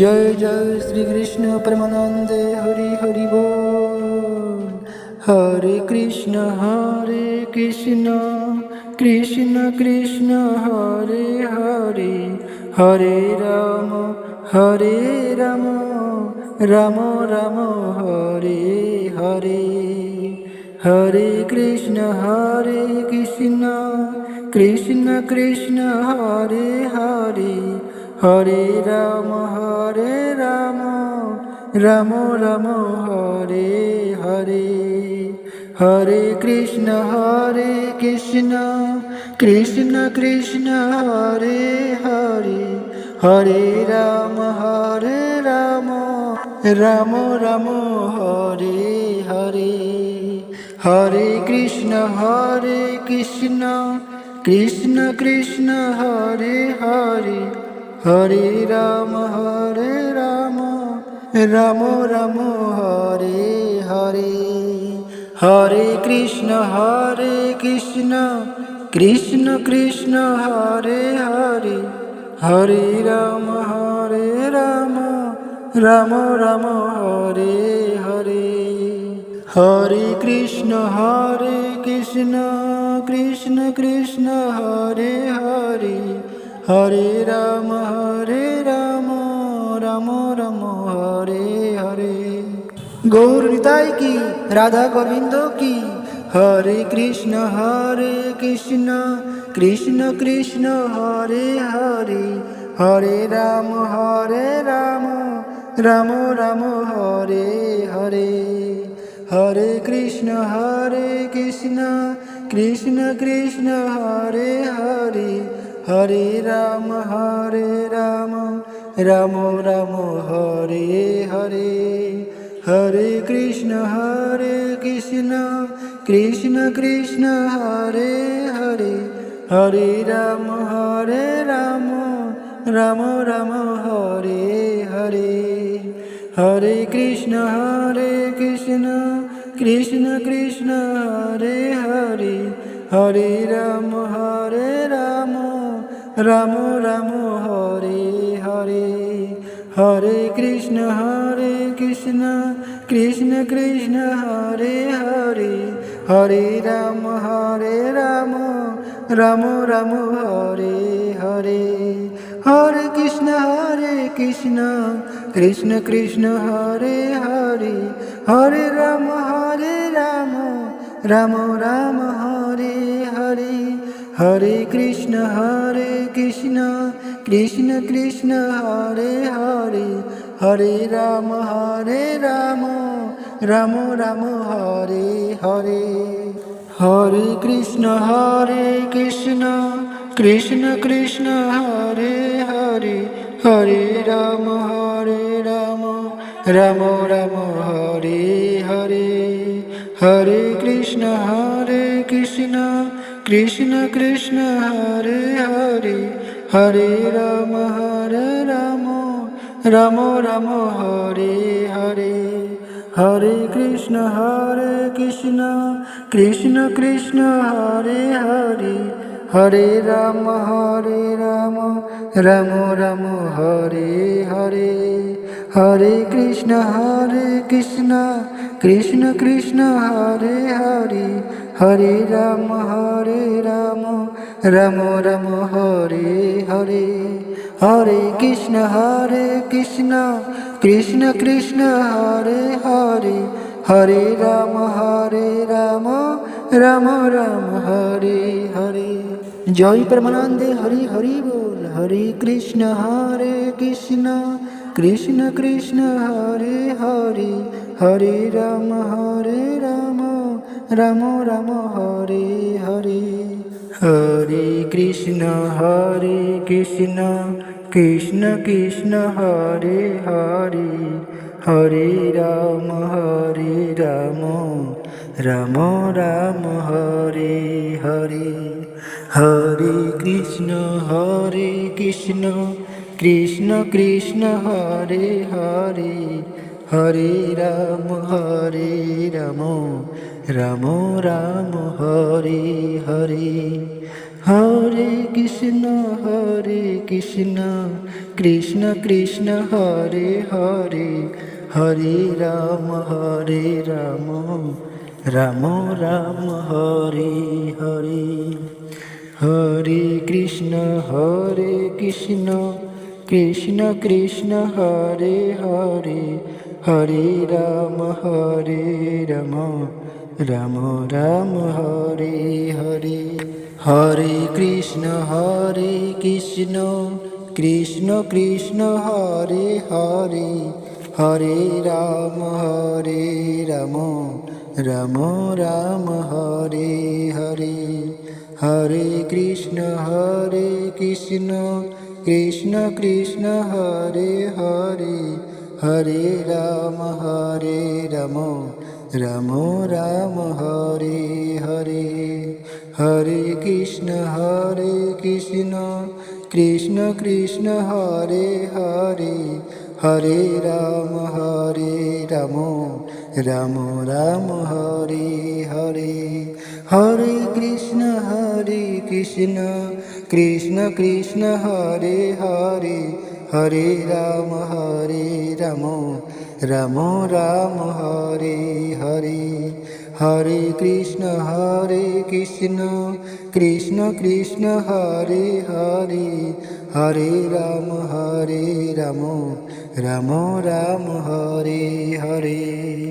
জয় জয় শ্রীকৃষ্ণ পরমানন্দে হরি হরি বল। হরে কৃষ্ণ কৃষ্ণ কৃষ্ণ হরে হরে, হরে রাম রাম রাম হরে হরে। হরে কৃষ্ণ কৃষ্ণ কৃষ্ণ হরে হরে, হরে রাম রাম রাম হরে হরে। হরে কৃষ্ণ কৃষ্ণ কৃষ্ণ হরে হরে, হরে রাম রাম রাম হরে হরে। হরে কৃষ্ণ কৃষ্ণ কৃষ্ণ হরে হরে, হরে রাম রাম রাম হরে হরে। হরে কৃষ্ণ কৃষ্ণ কৃষ্ণ হরে হরে, হরে রাম রাম রাম হরে হরে। হরে কৃষ্ণ কৃষ্ণ কৃষ্ণ হরে হরে, হরে রাম রাম রাম হরে হরে। গৌর নিতাই কি, রাধা গোবিন্দ কি। হরে কৃষ্ণ কৃষ্ণ কৃষ্ণ হরে হরে, হরে রাম রাম রাম হরে হরে। হরে কৃষ্ণ কৃষ্ণ কৃষ্ণ হরে হরে, হরে রাম রাম রাম হরে হরে। হরে কৃষ্ণ কৃষ্ণ কৃষ্ণ হরে হরে, হরে রাম রাম রাম হরে হরে। হরে কৃষ্ণ কৃষ্ণ কৃষ্ণ হরে হরে, হরে রাম রাম রাম হরে হরে। হরে কৃষ্ণ কৃষ্ণ কৃষ্ণ হরে হরে, হরে রাম রাম রাম হরে হরে। হরে কৃষ্ণ কৃষ্ণ কৃষ্ণ হরে হরে, হরে রাম রাম রাম হরে হরে। হরে কৃষ্ণ কৃষ্ণ কৃষ্ণ হরে হরে, হরে রাম রাম রাম হরে হরে। হরে কৃষ্ণ কৃষ্ণ কৃষ্ণ হরে হরে, হরে রাম রাম রাম হরে হরে। হরে কৃষ্ণ কৃষ্ণ কৃষ্ণ হরে হরে, হরে রাম রাম রাম হরে হরে। হরে কৃষ্ণ কৃষ্ণ কৃষ্ণ হরে হরে, হরে রাম রাম রাম হরে হরে। হরে কৃষ্ণ কৃষ্ণ কৃষ্ণ হরে হরে, হরে রাম রাম রাম হরে হরে। হরে কৃষ্ণ কৃষ্ণ কৃষ্ণ হরে হরে, হরে রাম রাম রাম হরে হরে। জয় পরমানন্দে হরি হরি বল। হরে কৃষ্ণ কৃষ্ণ কৃষ্ণ হরে হরে, হরে রাম রাম রাম হরে হরে। হরে কৃষ্ণ কৃষ্ণ কৃষ্ণ হরে হরে, হরে রাম রাম রাম হরে হরে। হরে কৃষ্ণ কৃষ্ণ কৃষ্ণ হরে হরে, হরে রাম রাম রাম রাম হরে হরে। হরে কৃষ্ণ কৃষ্ণ কৃষ্ণ হরে হরে হরে রাম রাম রাম হরে হরে হরে কৃষ্ণ কৃষ্ণ কৃষ্ণ হরে হরে হরে রাম রাম রাম হরে হরে হরে কৃষ্ণ কৃষ্ণ কৃষ্ণ হরে হরে হরে রাম রাম রাম হরে হরে হরে কৃষ্ণ কৃষ্ণ কৃষ্ণ হরে হরে হরে রাম রাম রাম হরে হরে হরে কৃষ্ণ কৃষ্ণ কৃষ্ণ হরে হরে হরে রাম রাম রাম হরে হরে হরে কৃষ্ণ কৃষ্ণ কৃষ্ণ হরে হরে হরে রাম রাম রাম হরে হরে হরে কৃষ্ণ কৃষ্ণ কৃষ্ণ হরে হরে হরে রাম রাম রাম হরে হরে।